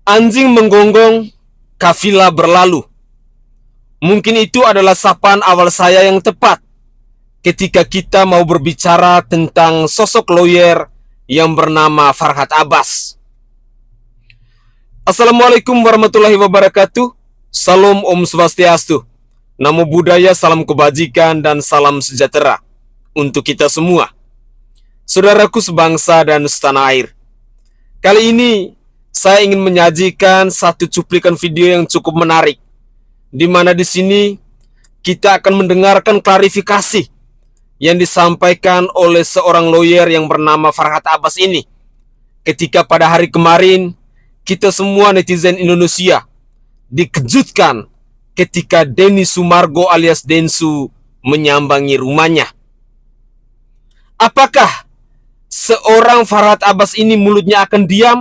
Anjing menggonggong, kafilah berlalu. Mungkin itu adalah sapaan awal saya yang tepat ketika kita mau berbicara tentang sosok lawyer yang bernama Farhad Abbas. Assalamualaikum warahmatullahi wabarakatuh. Salam Om Swastiastu. Namo Buddhaya, salam kebajikan dan salam sejahtera untuk kita semua, saudaraku sebangsa dan setanah air. Kali ini saya ingin menyajikan satu cuplikan video yang cukup menarik, di mana di sini kita akan mendengarkan klarifikasi yang disampaikan oleh seorang lawyer yang bernama Farhad Abbas ini, ketika pada hari kemarin kita semua netizen Indonesia dikejutkan ketika Denny Sumargo alias Densu menyambangi rumahnya. Apakah seorang Farhad Abbas ini mulutnya akan diam?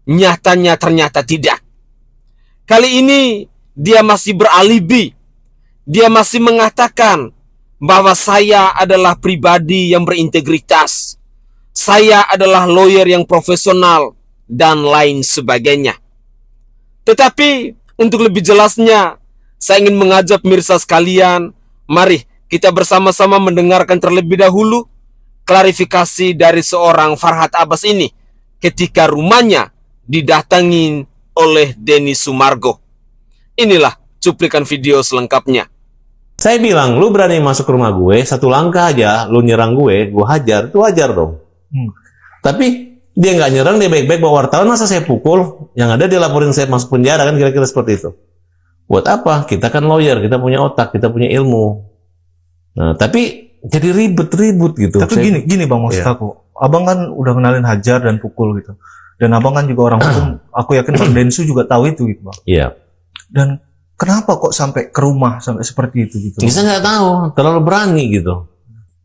Nyatanya ternyata tidak. Kali ini dia masih beralibi. Dia masih mengatakan bahwa saya adalah pribadi yang berintegritas, saya adalah lawyer yang profesional, dan lain sebagainya. Tetapi untuk lebih jelasnya, saya ingin mengajak pemirsa sekalian, mari kita bersama-sama mendengarkan terlebih dahulu klarifikasi dari seorang Farhad Abbas ini ketika rumahnya didatangin oleh Denny Sumargo. Inilah cuplikan video selengkapnya. Saya bilang, lu berani masuk ke rumah gue, satu langkah aja, lu nyerang gue hajar, itu wajar dong. Tapi dia nggak nyerang, dia baik-baik bawa wartawan, masa saya pukul? Yang ada dia laporin saya masuk penjara, kan kira-kira seperti itu. Buat apa? Kita kan lawyer, kita punya otak, kita punya ilmu. Nah, tapi jadi ribet-ribut gitu. Tapi gini Bang, maksud aku, abang kan udah kenalin hajar dan pukul gitu. Dan abang kan juga orang hukum, aku yakin Bang Densu juga tahu itu gitu Bang. Iya. Dan kenapa kok sampai ke rumah sampai seperti itu gitu? Bisa nggak tahu, terlalu berani gitu.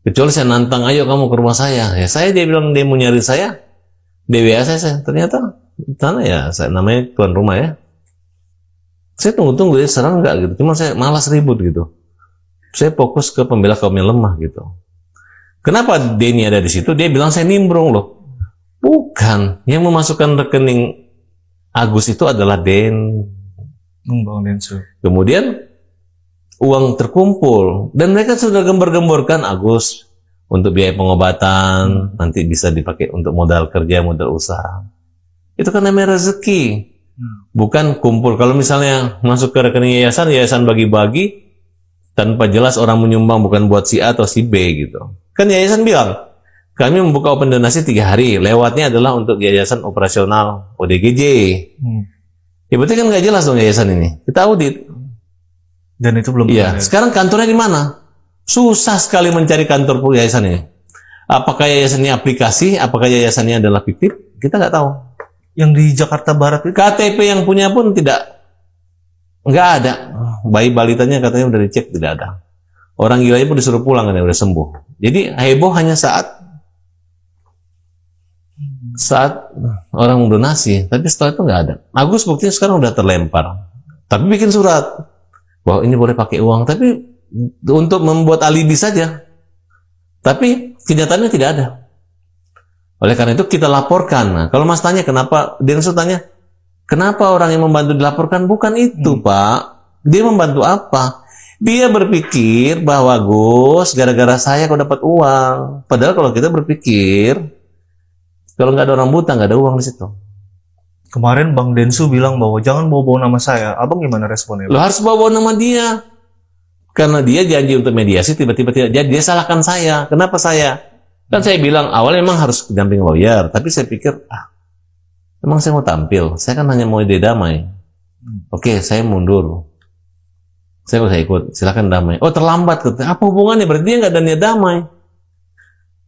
Kecuali saya nantang, ayo kamu ke rumah saya. Ya saya, dia bilang dia mau nyari saya, DWA saya. Ternyata sana ya, saya namanya tuan rumah ya. Saya tunggu-tunggu dia serang nggak gitu. Cuma saya malas ribut gitu. Saya fokus ke pembela kaum yang lemah gitu. Kenapa Denny ada di situ? Dia bilang saya nimbrung loh. Bukan, yang memasukkan rekening Agus itu adalah Bang Densu. Kemudian uang terkumpul dan mereka sudah gembar-gemborkan Agus untuk biaya pengobatan, nanti bisa dipakai untuk modal kerja, modal usaha. Itu kan namanya rezeki, bukan kumpul. Kalau misalnya masuk ke rekening yayasan bagi-bagi tanpa jelas orang menyumbang bukan buat si A atau si B gitu. Kan yayasan bilang, kami membuka open donasi 3 hari, lewatnya adalah untuk yayasan operasional ODGJ. Ya berarti kan nggak jelas dong yayasan ini. Kita audit. Dan itu belum. Iya. Sekarang kantornya di mana? Susah sekali mencari kantor yayasan ini. Apakah yayasannya aplikasi? Apakah yayasannya adalah fiktif? Kita nggak tahu. Yang di Jakarta Barat itu KTP yang punya pun nggak ada. Bayi balitanya katanya udah dicek tidak ada. Orang gilanya pun disuruh pulang kan, udah sembuh. Jadi heboh hanya saat orang mendonasi, tapi setelah itu nggak ada. Agus buktinya sekarang udah terlempar, tapi bikin surat bahwa ini boleh pakai uang, tapi untuk membuat alibi saja. Tapi kenyataannya tidak ada. Oleh karena itu kita laporkan. Nah, kalau Mas tanya kenapa, Densu tanya kenapa orang yang membantu dilaporkan, bukan itu Pak. Dia membantu apa? Dia berpikir bahwa Gus, gara-gara saya kok dapat uang. Padahal kalau kita berpikir, kalau nggak ada orang buta, nggak ada uang di situ. kemarin Bang Densu bilang bahwa jangan bawa-bawa nama saya. Abang gimana responnya? Lo harus bawa nama dia. Karena dia janji untuk mediasi, tiba-tiba tidak jadi. Dia salahkan saya. Kenapa saya? Kan saya bilang, awalnya memang harus damping lawyer. Tapi saya pikir, memang saya mau tampil. Saya kan hanya mau ide damai. Oke, saya mundur. Saya nggak usah ikut. Silakan damai. Oh, terlambat. Apa hubungannya? Berarti dia nggak ada niat damai.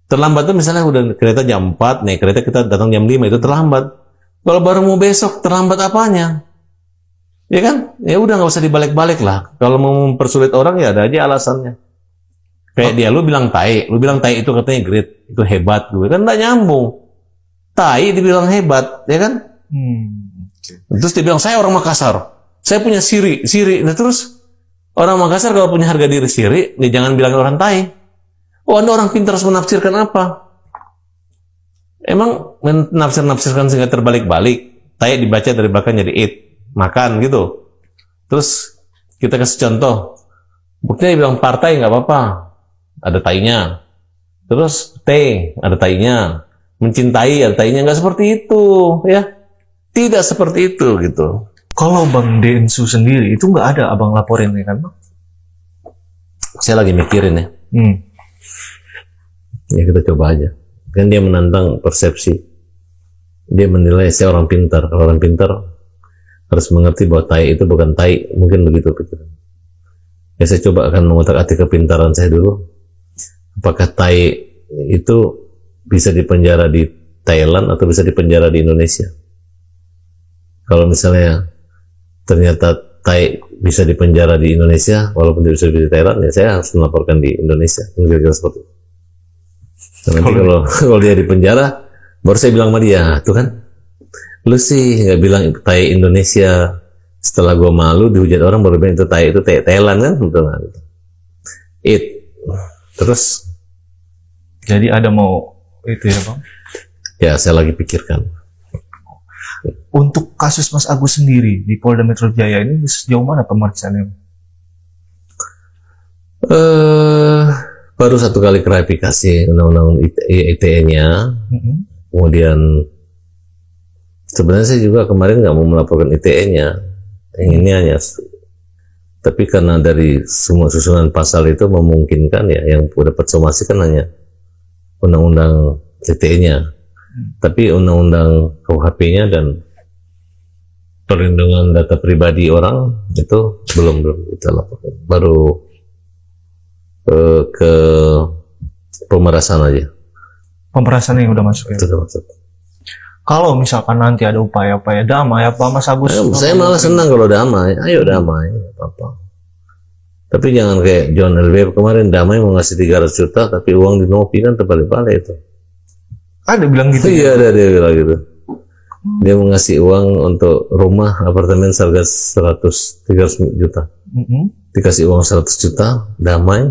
Terlambat itu misalnya udah kereta jam 4, nih kereta kita datang jam 5, itu terlambat. Kalau baru mau besok, terlambat apanya? Ya kan? Ya udah nggak usah dibalik-balik lah. Kalau mau mempersulit orang ya ada aja alasannya. Kayak dia, lu bilang tai itu katanya great, itu hebat, gue kan nggak nyambung. Tai dibilang hebat, ya kan? Terus dia bilang saya orang Makassar, saya punya siri. Nah terus orang Makassar kalau punya harga diri siri, dia jangan bilang orang tai. Oh, Anda orang pintar harus menafsirkan apa? Emang menafsirkan sehingga terbalik-balik? tai dibaca dari belakang jadi eat, makan gitu. Terus kita kasih contoh, buktinya dia bilang partai nggak apa-apa, ada tainya. Terus T ada tainya, mencintai ada tainya, nggak seperti itu ya, tidak seperti itu gitu. Kalau Bang Densu sendiri itu nggak ada abang laporin ya kan Bang? Saya lagi mikirin ya. Hmm. Ya kita coba aja. Kan dia menantang persepsi. Dia menilai saya orang pintar. Kalau orang pintar harus mengerti bahwa tai itu bukan tai. Mungkin begitu pikiran. Ya saya coba akan mengutak-atik kepintaran saya dulu. Apakah tai itu bisa dipenjara di Thailand atau bisa dipenjara di Indonesia? Kalau misalnya ternyata tai bisa dipenjara di Indonesia walaupun tidak bisa di Thailand, ya saya harus melaporkan di Indonesia. Kira-kira seperti itu. Nanti kalau dia di penjara, baru saya bilang sama dia, tuh kan, lu sih nggak bilang itu tai Indonesia. Setelah gue malu dihujat orang baru bilang itu tai Thailand kan, betul kan? Terus, Jadi ada mau itu ya Bang? ya saya lagi pikirkan. Untuk kasus Mas Agus sendiri di Polda Metro Jaya ini sejauh mana pemeriksaannya? Baru satu kali klarifikasi undang-undang ITE-nya. Kemudian sebenarnya saya juga kemarin nggak mau melaporkan ITE-nya, ini hanya, tapi karena dari semua susunan pasal itu memungkinkan ya, yang dapat somasi kan hanya undang-undang ITE-nya, tapi undang-undang KUHP-nya dan perlindungan data pribadi orang itu belum kita laporkan, baru ke pemerasan aja. Pemerasan yang udah masuk ya? Itu udah masuk. Kalau misalkan nanti ada upaya-upaya damai, apa Mas Agus? Saya malah senang kalau damai. Ayo damai, apa. Tapi jangan kayak John LB kemarin, damai mau ngasih 300 juta, tapi uang di Nopi kan terbalik-balik itu. Ada bilang gitu? Iya, ada dia bilang gitu. Dia mau ngasih uang untuk rumah apartemen seharga 300 juta. Dikasih uang 100 juta, damai.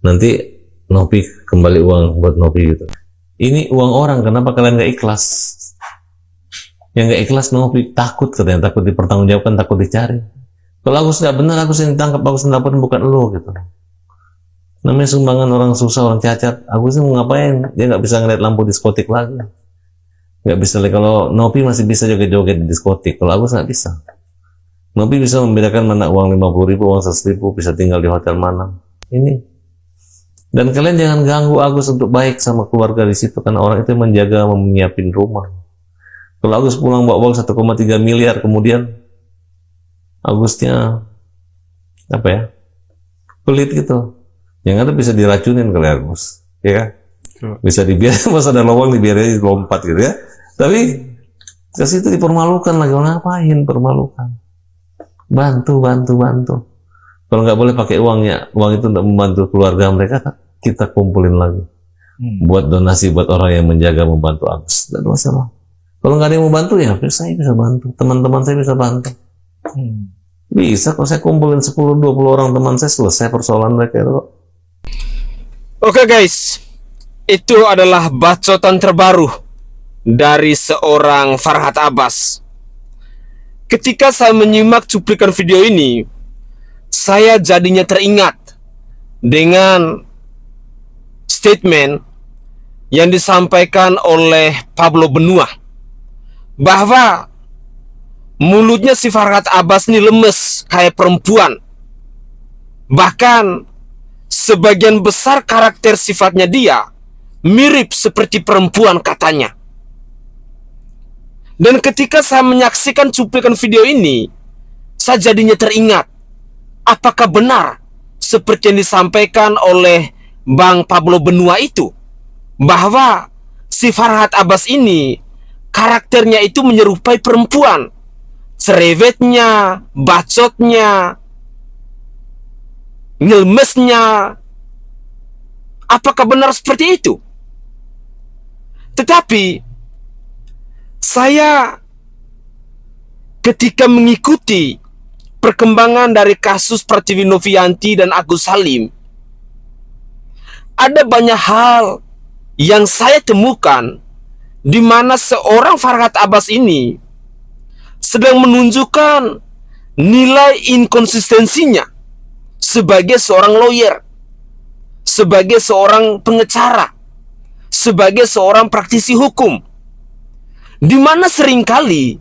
Nanti Nopi kembali uang buat Nopi gitu. Ini uang orang, kenapa kalian gak ikhlas? Yang gak ikhlas Nopi, takut katanya, takut dipertanggungjawabkan, takut dicari. Kalau Agus nggak benar, Agus yang ditangkap, Agus yang dapat, bukan lo gitu. Namanya sumbangan orang susah, orang cacat. Agus mau ngapain? Dia nggak bisa ngeliat lampu diskotik lagi. Nggak bisa. Kalau Nopi masih bisa joget-joget di diskotik, kalau Agus nggak bisa. Nopi bisa membedakan mana uang 50.000, uang 100.000, bisa tinggal di hotel mana. Ini. Dan kalian jangan ganggu Agus untuk baik sama keluarga di situ, karena orang itu menjaga, menyiapin rumah. Kalau Agus pulang bawa uang 1,3 miliar, kemudian Agusnya apa ya, pelit gitu, yang ada bisa diracunin kali Agus, ya kan? Bisa dibiarin, pas ada lowong dibiarin lompat gitu ya. Tapi ke situ dipermalukan lagi, ngapain permalukan? Bantu. Kalau nggak boleh pakai uangnya, uang itu untuk membantu keluarga mereka, kita kumpulin lagi, buat donasi buat orang yang menjaga, membantu Agus. Tidak ada masalah. Kalau nggak ada yang mau bantu ya, saya bisa bantu, teman-teman saya bisa bantu. Bisa, kalau saya kumpulin 10-20 orang teman saya, selesai persoalan mereka itu. Oke guys, itu adalah bacotan terbaru dari seorang Farhad Abbas. Ketika saya menyimak cuplikan video ini, saya jadinya teringat dengan statement yang disampaikan oleh Pablo Benua, bahwa mulutnya si Farhad Abbas ini lemes kayak perempuan. Bahkan sebagian besar karakter sifatnya dia mirip seperti perempuan katanya. Dan ketika saya menyaksikan cuplikan video ini, saya jadinya teringat, apakah benar seperti yang disampaikan oleh Bang Pablo Benua itu, bahwa si Farhad Abbas ini karakternya itu menyerupai perempuan, cerewetnya, bacotnya, ngelmesnya. Apakah benar seperti itu? Tetapi saya ketika mengikuti perkembangan dari kasus Pratiwi Novianti dan Agus Salim, ada banyak hal yang saya temukan di mana seorang Farhad Abbas ini sedang menunjukkan nilai inkonsistensinya sebagai seorang lawyer, sebagai seorang pengacara, sebagai seorang praktisi hukum, di mana seringkali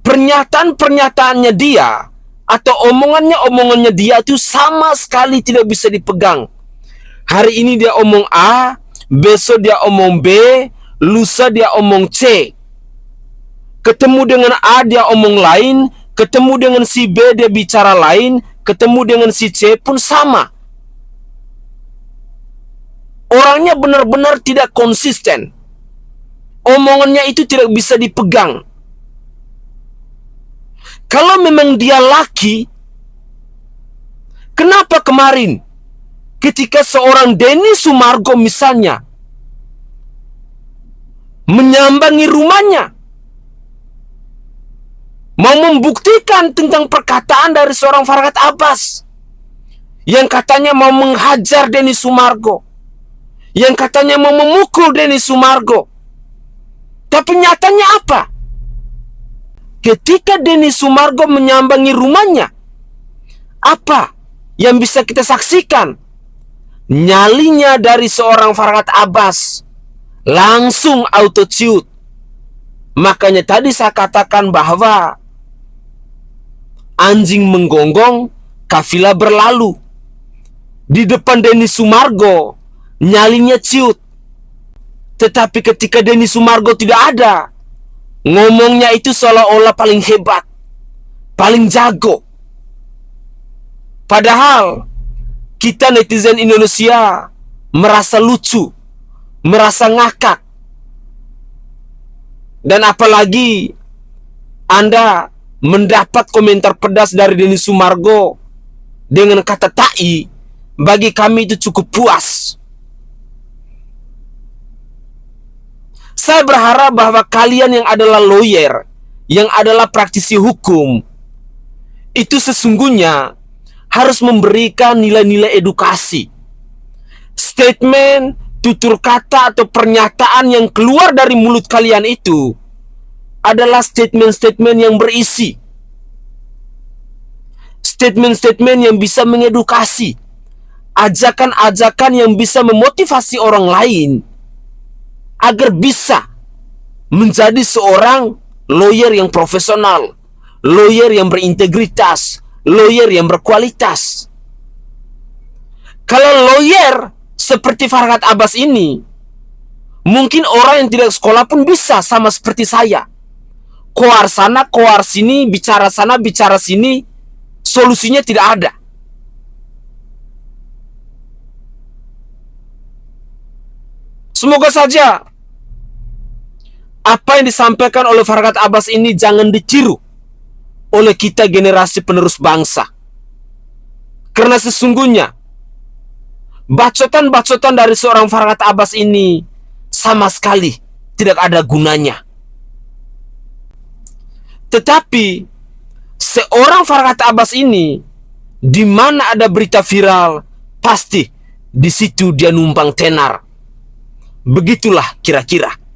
pernyataan-pernyataannya dia atau omongannya dia itu sama sekali tidak bisa dipegang. Hari ini dia omong A, besok dia omong B, lusa dia omong C. Ketemu dengan A dia omong lain, ketemu dengan si B dia bicara lain, ketemu dengan si C pun sama. Orangnya benar-benar tidak konsisten. Omongannya itu tidak bisa dipegang. Kalau memang dia laki, kenapa kemarin ketika seorang Denny Sumargo misalnya menyambangi rumahnya, mau membuktikan tentang perkataan dari seorang Farhad Abbas yang katanya mau menghajar Denny Sumargo, yang katanya mau memukul Denny Sumargo, tapi nyatanya apa? Ketika Denny Sumargo menyambangi rumahnya, apa yang bisa kita saksikan? Nyalinya dari seorang Farhad Abbas langsung auto ciut. Makanya tadi saya katakan bahwa anjing menggonggong, kafilah berlalu. Di depan Denny Sumargo, nyalinya ciut. Tetapi ketika Denny Sumargo tidak ada, ngomongnya itu seolah-olah paling hebat, paling jago. Padahal kita netizen Indonesia merasa lucu, merasa ngakak. Dan apalagi Anda mendapat komentar pedas dari Denny Sumargo dengan kata tai, bagi kami itu cukup puas. Saya berharap bahwa kalian yang adalah lawyer, yang adalah praktisi hukum, itu sesungguhnya harus memberikan nilai-nilai edukasi. Statement, tutur kata atau pernyataan yang keluar dari mulut kalian itu adalah statement-statement yang berisi. Statement-statement yang bisa mengedukasi. Ajakan-ajakan yang bisa memotivasi orang lain agar bisa menjadi seorang lawyer yang profesional, lawyer yang berintegritas, lawyer yang berkualitas. Kalau lawyer seperti Farhad Abbas ini, mungkin orang yang tidak sekolah pun bisa sama seperti saya. Koar sana, koar sini, bicara sana, bicara sini, solusinya tidak ada. Semoga saja apa yang disampaikan oleh Farhad Abbas ini jangan ditiru oleh kita generasi penerus bangsa. Karena sesungguhnya bacotan-bacotan dari seorang Farhad Abbas ini sama sekali tidak ada gunanya. Tetapi seorang Farhad Abbas ini, di mana ada berita viral, pasti di situ dia numpang tenar. Begitulah kira-kira.